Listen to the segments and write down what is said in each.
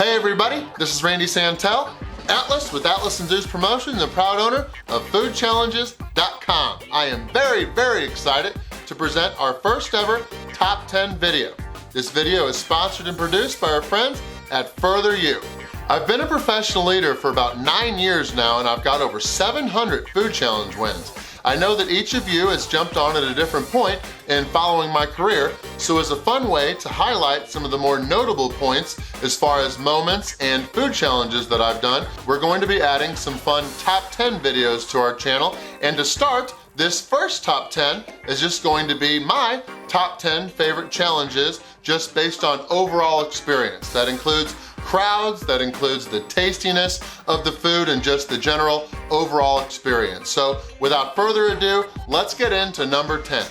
Hey everybody, this is Randy Santel, Atlas with Atlas Enthused Promotion, the proud owner of foodchallenges.com. I am very excited to present our first ever top 10 video. This video is sponsored and produced by our friends at Further You. I've been a professional leader for about 9 years now, and I've got over 700 food challenge wins. I know that each of you has jumped on at a different point in following my career, so as a fun way to highlight some of the more notable points as far as moments and food challenges that I've done, we're going to be adding some fun top 10 videos to our channel. And to start, this first top 10 is just going to be my top 10 favorite challenges just based on overall experience. That includes crowds, that includes the tastiness of the food, and just the general overall experience. So without further ado, let's get into number 10.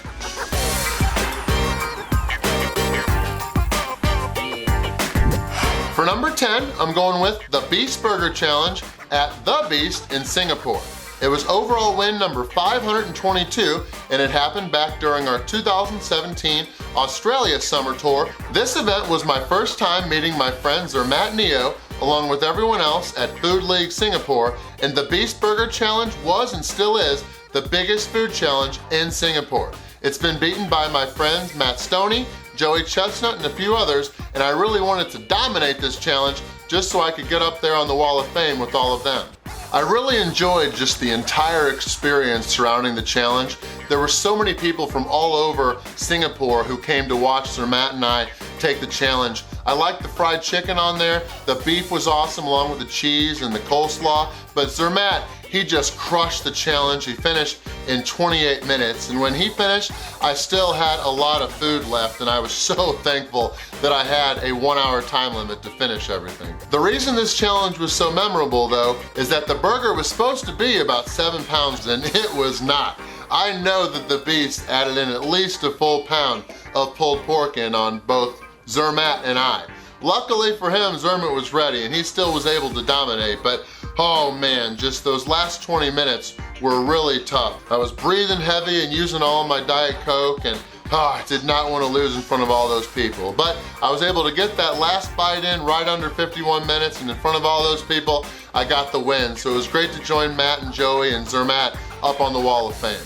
For number 10, I'm going with the Beast Burger Challenge at The Beast in Singapore. It was overall win number 522, and it happened back during our 2017 Australia summer tour. This event was my first time meeting my friend Zermatt Neo, along with everyone else at Food League Singapore, and the Beast Burger Challenge was and still is the biggest food challenge in Singapore. It's been beaten by my friends Matt Stoney, Joey Chestnut, and a few others, and I really wanted to dominate this challenge just so I could get up there on the Wall of Fame with all of them. I really enjoyed just the entire experience surrounding the challenge. There were so many people from all over Singapore who came to watch Zermatt and I take the challenge. I liked the fried chicken on there. The beef was awesome, along with the cheese and the coleslaw. But Zermatt, he just crushed the challenge. He finished in 28 minutes. And when he finished, I still had a lot of food left, and I was so thankful that I had a 1-hour time limit to finish everything. The reason this challenge was so memorable, though, is that the burger was supposed to be about 7 pounds, and it was not. I know that the Beast added in at least a full pound of pulled pork in on both Zermatt and I. Luckily for him, Zermatt was ready and he still was able to dominate, but oh man, just those last 20 minutes were really tough. I was breathing heavy and using all my Diet Coke, and I did not want to lose in front of all those people. But I was able to get that last bite in right under 51 minutes, and in front of all those people, I got the win. So it was great to join Matt and Joey and Zermatt up on the Wall of Fame.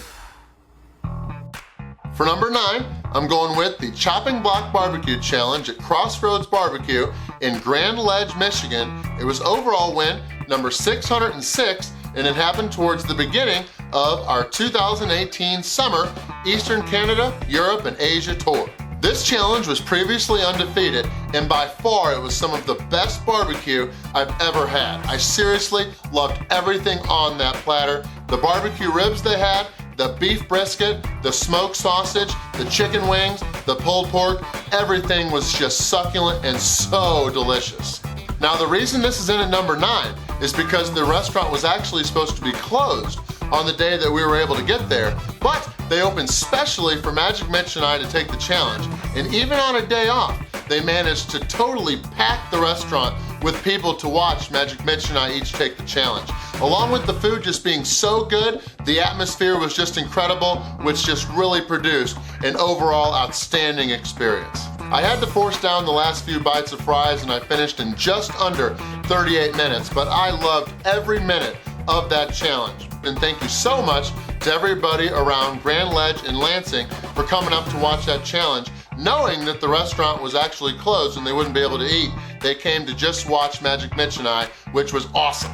For number 9, I'm going with the Chopping Block Barbecue Challenge at Crossroads Barbecue in Grand Ledge, Michigan. It was overall win number 606, and it happened towards the beginning of our 2018 summer Eastern Canada, Europe, and Asia tour. This challenge was previously undefeated, and by far it was some of the best barbecue I've ever had. I seriously loved everything on that platter. The barbecue ribs they had, the beef brisket, the smoked sausage, the chicken wings, the pulled pork, everything was just succulent and so delicious. Now the reason this is in at number 9 is because the restaurant was actually supposed to be closed on the day that we were able to get there, but they opened specially for Magic Mitch and I to take the challenge, and even on a day off, they managed to totally pack the restaurant with people to watch Magic Mitch and I each take the challenge. Along with the food just being so good, the atmosphere was just incredible, which just really produced an overall outstanding experience. I had to force down the last few bites of fries, and I finished in just under 38 minutes, but I loved every minute of that challenge. And thank you so much to everybody around Grand Ledge and Lansing for coming up to watch that challenge. Knowing that the restaurant was actually closed and they wouldn't be able to eat, they came to just watch Magic Mitch and I, which was awesome.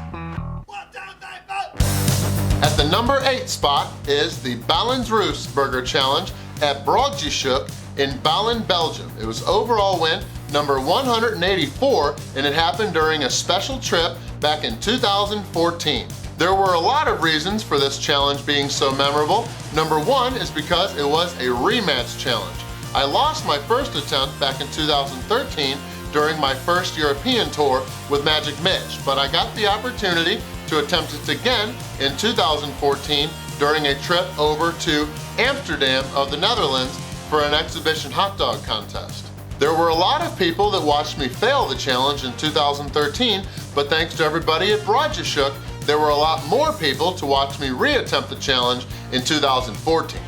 At the number 8 spot is the Ballensroos Burger Challenge at Broodjeshoek in Balen, Belgium. It was overall win number 184, and it happened during a special trip back in 2014. There were a lot of reasons for this challenge being so memorable. Number 1 is because it was a rematch challenge. I lost my first attempt back in 2013 during my first European tour with Magic Mitch, but I got the opportunity to attempt it again in 2014 during a trip over to Amsterdam of the Netherlands for an exhibition hot dog contest. There were a lot of people that watched me fail the challenge in 2013, but thanks to everybody at Broodjeshoek, there were a lot more people to watch me reattempt the challenge in 2014.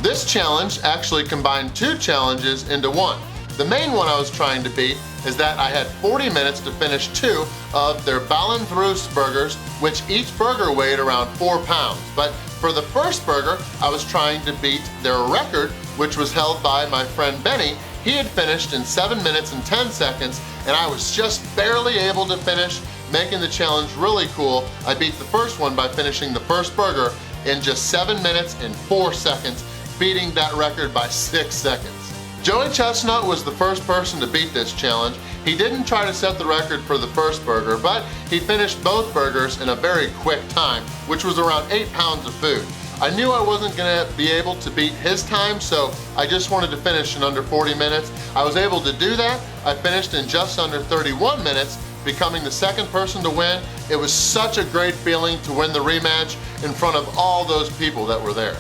This challenge actually combined 2 challenges into one. The main one I was trying to beat is that I had 40 minutes to finish 2 of their Ballon-Roost burgers, which each burger weighed around 4 pounds. But for the first burger, I was trying to beat their record, which was held by my friend Benny. He had finished in 7 minutes and 10 seconds, and I was just barely able to finish, making the challenge really cool. I beat the first one by finishing the first burger in just 7 minutes and 4 seconds, beating that record by 6 seconds. Joey Chestnut was the first person to beat this challenge. He didn't try to set the record for the first burger, but he finished both burgers in a very quick time, which was around 8 pounds of food. I knew I wasn't gonna be able to beat his time, so I just wanted to finish in under 40 minutes. I was able to do that. I finished in just under 31 minutes, becoming the second person to win. It was such a great feeling to win the rematch in front of all those people that were there.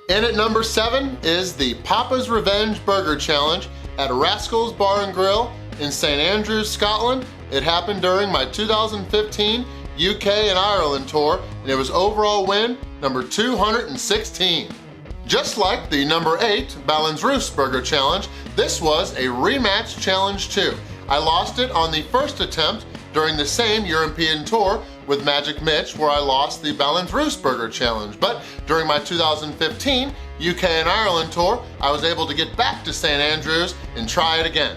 In at number 7 is the Papa's Revenge Burger Challenge at Rascals Bar and Grill in St. Andrews, Scotland. It happened during my 2015 UK and Ireland tour, and it was overall win number 216. Just like the number 8 Ballon-Roost Burger Challenge, this was a rematch challenge too. I lost it on the first attempt during the same European tour with Magic Mitch, where I lost the Ballon-Roost Burger Challenge. But during my 2015 UK and Ireland tour, I was able to get back to St. Andrews and try it again.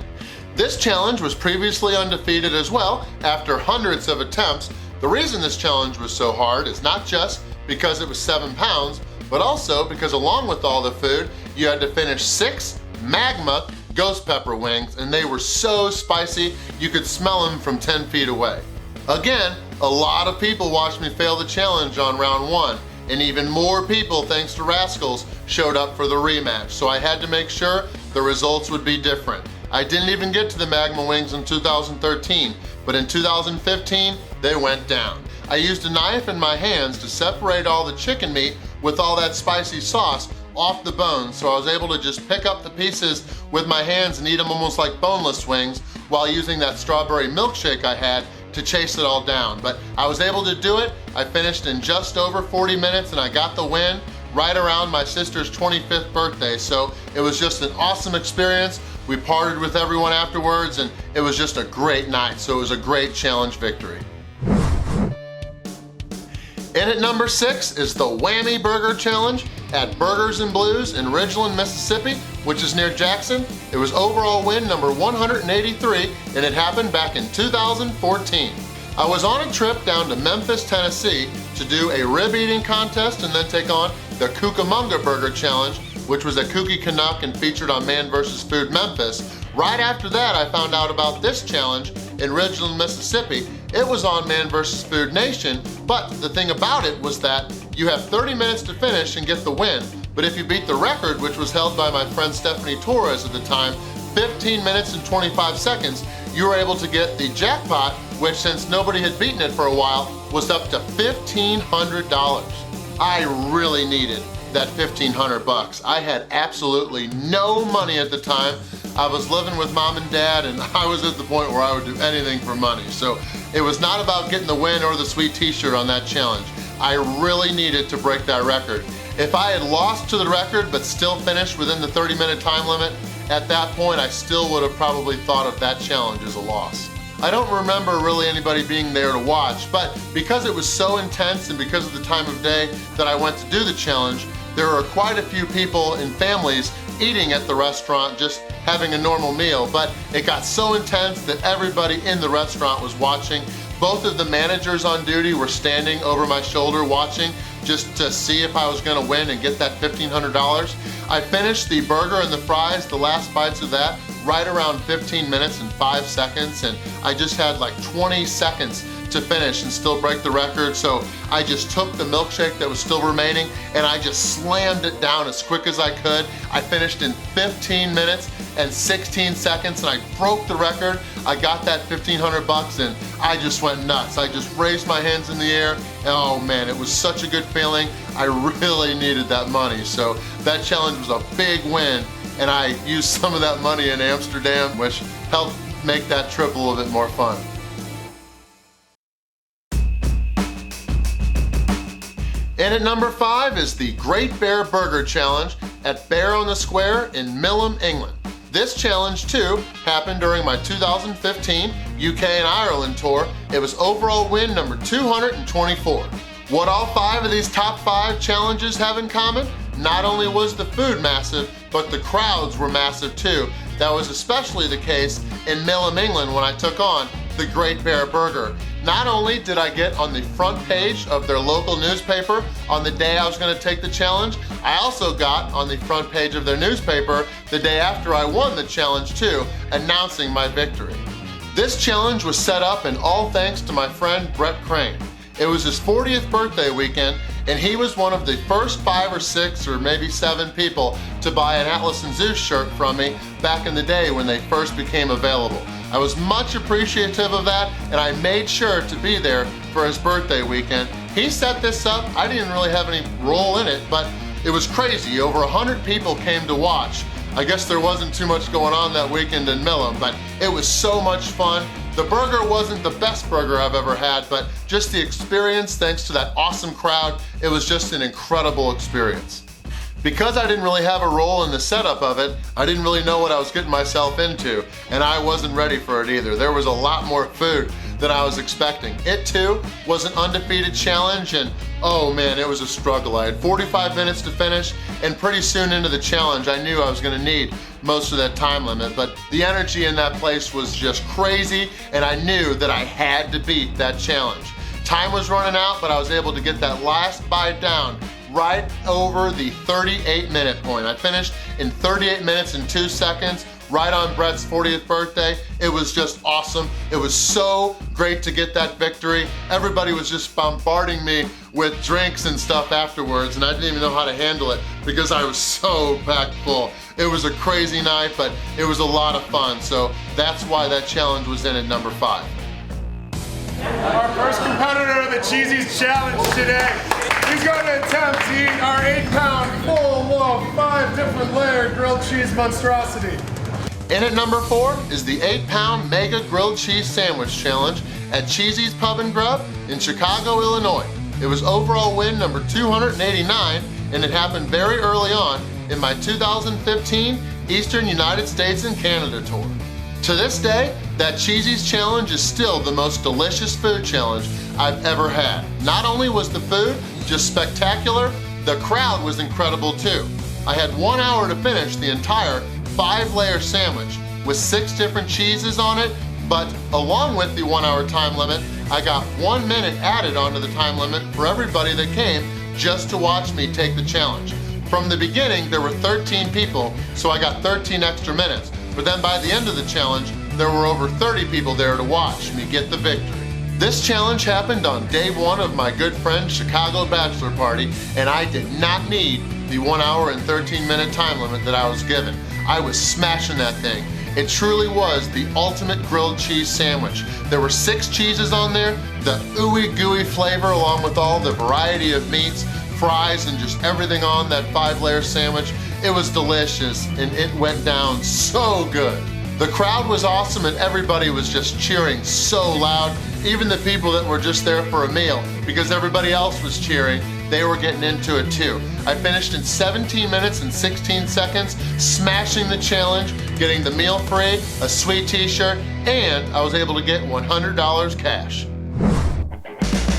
This challenge was previously undefeated as well after hundreds of attempts. The reason this challenge was so hard is not just because it was 7 pounds, but also because along with all the food, you had to finish 6 magma ghost pepper wings, and they were so spicy you could smell them from 10 feet away. Again, a lot of people watched me fail the challenge on round 1, and even more people, thanks to Rascals, showed up for the rematch, so I had to make sure the results would be different. I didn't even get to the magma wings in 2013, but in 2015, they went down. I used a knife in my hands to separate all the chicken meat with all that spicy sauce off the bones, so I was able to just pick up the pieces with my hands and eat them almost like boneless wings while using that strawberry milkshake I had to chase it all down. But I was able to do it. I finished in just over 40 minutes and I got the win right around my sister's 25th birthday, so it was just an awesome experience. We partied with everyone afterwards and it was just a great night, so it was a great challenge victory. In at number 6 is the Whammy Burger Challenge at Burgers and Blues in Ridgeland, Mississippi, which is near Jackson. It was overall win number 183, and it happened back in 2014. I was on a trip down to Memphis, Tennessee to do a rib eating contest and then take on the Cucamonga Burger Challenge, which was a Kooky Canuck and featured on Man vs. Food Memphis. Right after that, I found out about this challenge in Ridgeland, Mississippi. It was on Man vs. Food Nation, but the thing about it was that you have 30 minutes to finish and get the win, but if you beat the record, which was held by my friend Stephanie Torres at the time, 15 minutes and 25 seconds, you were able to get the jackpot, which since nobody had beaten it for a while, was up to $1,500. I really needed that 1,500 bucks. I had absolutely no money at the time. I was living with mom and dad and I was at the point where I would do anything for money. So it was not about getting the win or the sweet t-shirt on that challenge. I really needed to break that record. If I had lost to the record but still finished within the 30-minute time limit, at that point I still would have probably thought of that challenge as a loss. I don't remember really anybody being there to watch, but because it was so intense and because of the time of day that I went to do the challenge, there were quite a few people and families eating at the restaurant, just having a normal meal, but it got so intense that everybody in the restaurant was watching. Both of the managers on duty were standing over my shoulder watching just to see if I was gonna win and get that $1,500. I finished the burger and the fries, the last bites of that, right around 15 minutes and 5 seconds, and I just had like 20 seconds to finish and still break the record, so I just took the milkshake that was still remaining and I just slammed it down as quick as I could. I finished in 15 minutes and 16 seconds and I broke the record. I got that 1,500 bucks and I just went nuts. I just raised my hands in the air and oh man, it was such a good feeling. I really needed that money, so that challenge was a big win and I used some of that money in Amsterdam, which helped make that trip a little bit more fun. And at number 5 is the Great Bear Burger Challenge at Bear on the Square in Milham, England. This challenge too happened during my 2015 UK and Ireland tour. It was overall win number 224. What all 5 of these top 5 challenges have in common? Not only was the food massive, but the crowds were massive too. That was especially the case in Milham, England when I took on the Great Bear Burger. Not only did I get on the front page of their local newspaper on the day I was gonna take the challenge, I also got on the front page of their newspaper the day after I won the challenge too, announcing my victory. This challenge was set up in all thanks to my friend Brett Crane. It was his 40th birthday weekend, and he was one of the first 5 or 6 or maybe 7 people to buy an Atlas and Zeus shirt from me back in the day when they first became available. I was much appreciative of that, and I made sure to be there for his birthday weekend. He set this up. I didn't really have any role in it, but it was crazy. Over 100 people came to watch. I guess there wasn't too much going on that weekend in Milham, but it was so much fun. The burger wasn't the best burger I've ever had, but just the experience, thanks to that awesome crowd, it was just an incredible experience. Because I didn't really have a role in the setup of it, I didn't really know what I was getting myself into, and I wasn't ready for it either. There was a lot more food than I was expecting. It too was an undefeated challenge, and oh man, it was a struggle. I had 45 minutes to finish, and pretty soon into the challenge, I knew I was gonna need most of that time limit, but the energy in that place was just crazy, and I knew that I had to beat that challenge. Time was running out, but I was able to get that last bite down right over the 38-minute point. I finished in 38 minutes and 2 seconds, right on Brett's 40th birthday. It was just awesome. It was so great to get that victory. Everybody was just bombarding me with drinks and stuff afterwards, and I didn't even know how to handle it because I was so packed full. It was a crazy night, but it was a lot of fun, so that's why that challenge was in at number 5. Our first competitor of the Cheesies Challenge today. He's going to attempt to eat our 8-pound full of 5 different layer grilled cheese monstrosity. In at number 4 is the 8-pound Mega Grilled Cheese Sandwich Challenge at Cheesy's Pub and Grub in Chicago, Illinois. It was overall win number 289, and it happened very early on in my 2015 Eastern United States and Canada tour. To this day, that Cheesy's Challenge is still the most delicious food challenge I've ever had. Not only was the food just spectacular, the crowd was incredible too. I had 1 hour to finish the entire 5-layer sandwich with 6 different cheeses on it, but along with the 1 hour time limit, I got 1 minute added onto the time limit for everybody that came just to watch me take the challenge. From the beginning, there were 13 people, so I got 13 extra minutes. But then by the end of the challenge, there were over 30 people there to watch me get the victory. This challenge happened on day 1 of my good friend's Chicago bachelor party, and I did not need the 1 hour and 13-minute time limit that I was given. I was smashing that thing. It truly was the ultimate grilled cheese sandwich. There were 6 cheeses on there, the ooey gooey flavor along with all the variety of meats, fries, and just everything on that 5-layer sandwich. It was delicious, and it went down so good. The crowd was awesome, and everybody was just cheering so loud. Even the people that were just there for a meal, because everybody else was cheering, they were getting into it too. I finished in 17 minutes and 16 seconds, smashing the challenge, getting the meal free, a sweet t-shirt, and I was able to get $100 cash.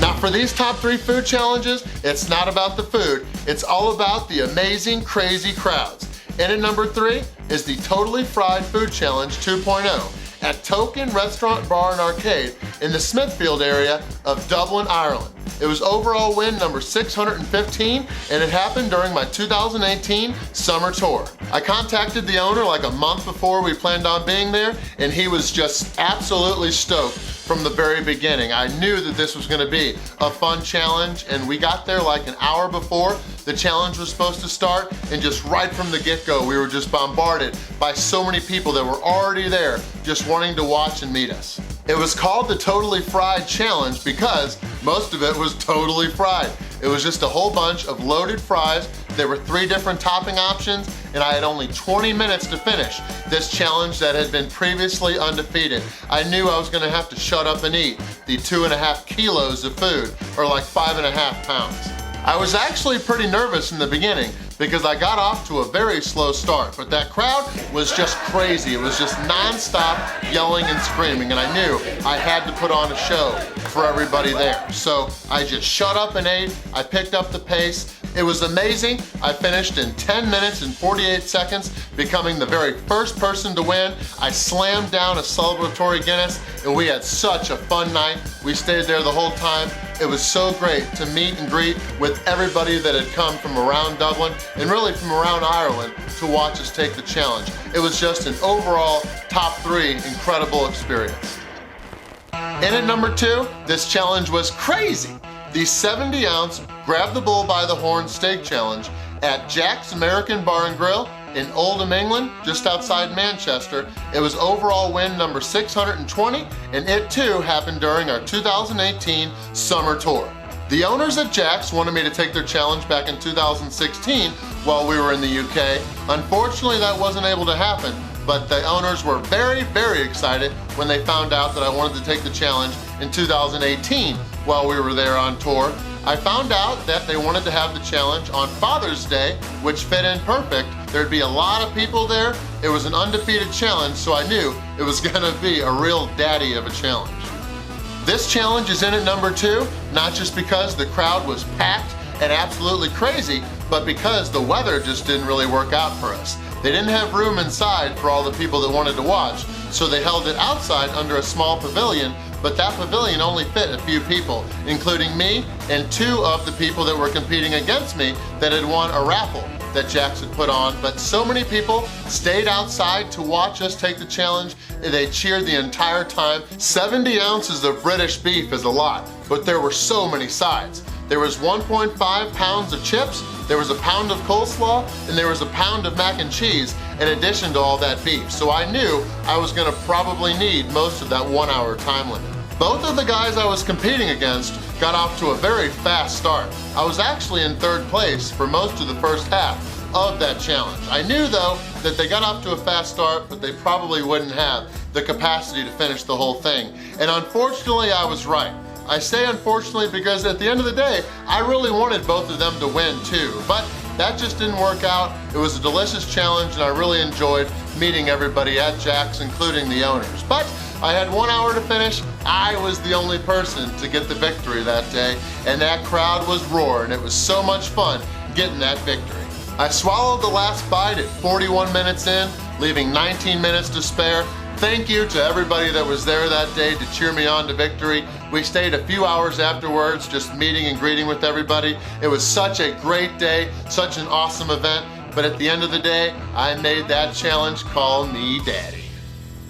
Now for these top 3 food challenges, it's not about the food, it's all about the amazing, crazy crowds. And at number 3 is the Totally Fried Food Challenge 2.0 at Token Restaurant Bar and Arcade in the Smithfield area of Dublin, Ireland. It was overall win number 615, and it happened during my 2018 summer tour. I contacted the owner like a month before we planned on being there, and he was just absolutely stoked from the very beginning. I knew that this was gonna be a fun challenge, and we got there like an hour before the challenge was supposed to start, and just right from the get-go, we were just bombarded by so many people that were already there just wanting to watch and meet us. It was called the Totally Fried Challenge because most of it was totally fried. It was just a whole bunch of loaded fries. There were 3 different topping options, and I had only 20 minutes to finish this challenge that had been previously undefeated. I knew I was gonna have to shut up and eat the 2.5 kilos of food, or like 5.5 pounds. I was actually pretty nervous in the beginning, because I got off to a very slow start, but that crowd was just crazy. It was just non-stop yelling and screaming, and I knew I had to put on a show for everybody there. So I just shut up and ate. I picked up the pace. It was amazing. I finished in 10 minutes and 48 seconds, becoming the very first person to win. I slammed down a celebratory Guinness, and we had such a fun night. We stayed there the whole time. It was so great to meet and greet with everybody that had come from around Dublin and really from around Ireland to watch us take the challenge. It was just an overall top 3 incredible experience. In at number 2, this challenge was crazy. The 70-ounce Grab the Bull by the Horn Steak Challenge at Jack's American Bar and Grill in Oldham, England, just outside Manchester. It was overall win number 620, and it too happened during our 2018 summer tour. The owners at Jack's wanted me to take their challenge back in 2016 while we were in the UK. Unfortunately, that wasn't able to happen, but the owners were very, very excited when they found out that I wanted to take the challenge in 2018 while we were there on tour. I found out that they wanted to have the challenge on Father's Day, which fit in perfect. There'd be a lot of people there. It was an undefeated challenge, so I knew it was gonna be a real daddy of a challenge. This challenge is in at number 2, not just because the crowd was packed and absolutely crazy, but because the weather just didn't really work out for us. They didn't have room inside for all the people that wanted to watch, so they held it outside under a small pavilion, but that pavilion only fit a few people, including me and 2 of the people that were competing against me that had won a raffle that Jack's had put on. But so many people stayed outside to watch us take the challenge. They cheered the entire time. 70 ounces of British beef is a lot, but there were so many sides. There was 1.5 pounds of chips, there was a pound of coleslaw, and there was a pound of mac and cheese in addition to all that beef. So I knew I was gonna probably need most of that 1 hour time limit. Both of the guys I was competing against got off to a very fast start. I was actually in 3rd place for most of the first half of that challenge. I knew though that they got off to a fast start, but they probably wouldn't have the capacity to finish the whole thing. And unfortunately, I was right. I say unfortunately because at the end of the day, I really wanted both of them to win too, but that just didn't work out. It was a delicious challenge and I really enjoyed meeting everybody at Jack's, including the owners. But I had 1 hour to finish. I was the only person to get the victory that day, and that crowd was roaring. It was so much fun getting that victory. I swallowed the last bite at 41 minutes in, leaving 19 minutes to spare. Thank you to everybody that was there that day to cheer me on to victory. We stayed a few hours afterwards just meeting and greeting with everybody. It was such a great day, such an awesome event, but at the end of the day, I made that challenge call me daddy.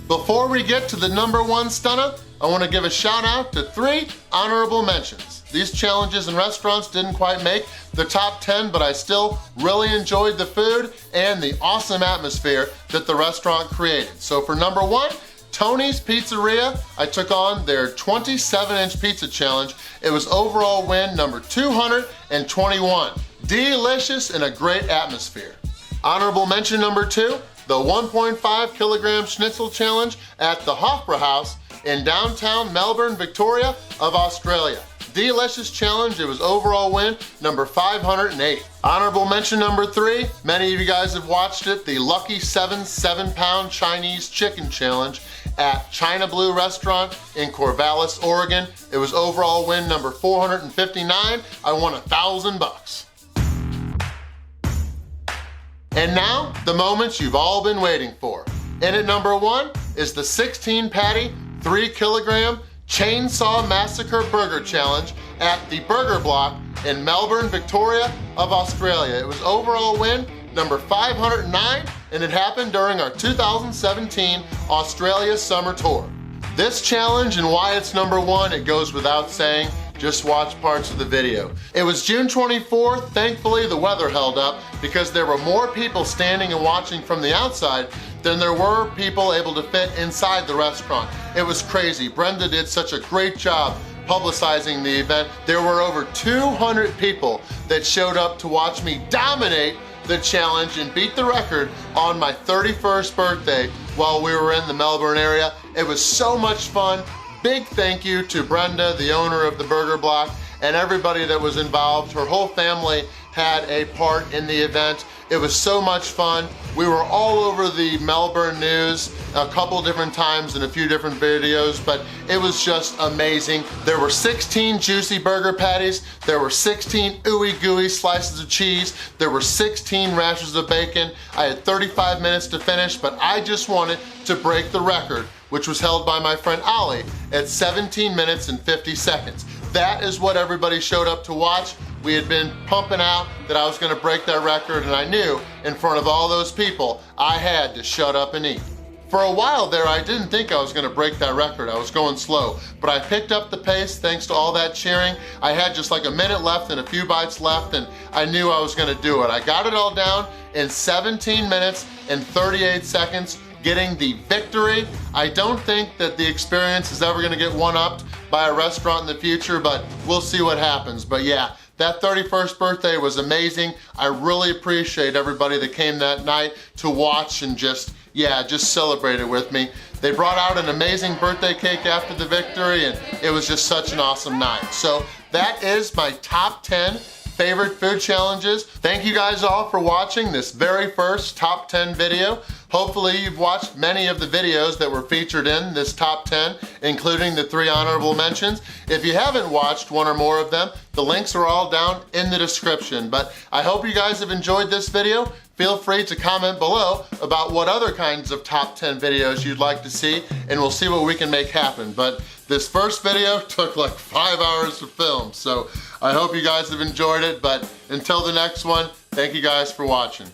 Before we get to the number 1 stunner, I want to give a shout out to 3 honorable mentions. These challenges and restaurants didn't quite make the top 10, but I still really enjoyed the food and the awesome atmosphere that the restaurant created. So for number 1, Tony's Pizzeria, I took on their 27-inch pizza challenge. It was overall win number 221. Delicious and a great atmosphere. Honorable mention number 2, the 1.5 kilogram schnitzel challenge at the Hofbräu House in downtown Melbourne, Victoria of Australia. Delicious challenge, it was overall win number 508. Honorable mention number 3, many of you guys have watched it, the Lucky 7 7-pound Chinese chicken challenge at China Blue Restaurant in Corvallis, Oregon. It was overall win number 459. I won $1,000. And now, the moments you've all been waiting for. In at number 1 is the 16 patty, 3 kilogram Chainsaw Massacre Burger Challenge at the Burger Block in Melbourne, Victoria of Australia. It was overall win number 509, and it happened during our 2017 Australia Summer Tour. This challenge and why it's number 1, it goes without saying. Just watch parts of the video. It was June 24th. Thankfully, the weather held up because there were more people standing and watching from the outside than there were people able to fit inside the restaurant. It was crazy. Brenda did such a great job publicizing the event. There were over 200 people that showed up to watch me dominate the challenge and beat the record on my 31st birthday while we were in the Melbourne area. It was so much fun. Big thank you to Brenda, the owner of the Burger Block, and everybody that was involved. Her whole family had a part in the event. It was so much fun. We were all over the Melbourne news a couple different times in a few different videos, but it was just amazing. There were 16 juicy burger patties. There were 16 ooey gooey slices of cheese. There were 16 rashers of bacon. I had 35 minutes to finish, but I just wanted to break the record, which was held by my friend Ollie at 17 minutes and 50 seconds. That is what everybody showed up to watch. We had been pumping out that I was gonna break that record, and I knew in front of all those people, I had to shut up and eat. For a while there, I didn't think I was gonna break that record. I was going slow, but I picked up the pace thanks to all that cheering. I had just like a minute left and a few bites left, and I knew I was gonna do it. I got it all down in 17 minutes and 38 seconds, getting the victory. I don't think that the experience is ever gonna get one-upped by a restaurant in the future, but we'll see what happens. But yeah, that 31st birthday was amazing. I really appreciate everybody that came that night to watch and just celebrate it with me. They brought out an amazing birthday cake after the victory, and it was just such an awesome night. So that is my top 10 favorite food challenges. Thank you guys all for watching this very first top 10 video. Hopefully you've watched many of the videos that were featured in this top 10, including the 3 honorable mentions. If you haven't watched one or more of them, the links are all down in the description. But I hope you guys have enjoyed this video. Feel free to comment below about what other kinds of top 10 videos you'd like to see, and we'll see what we can make happen. But this first video took like 5 hours to film, so I hope you guys have enjoyed it. But until the next one, thank you guys for watching.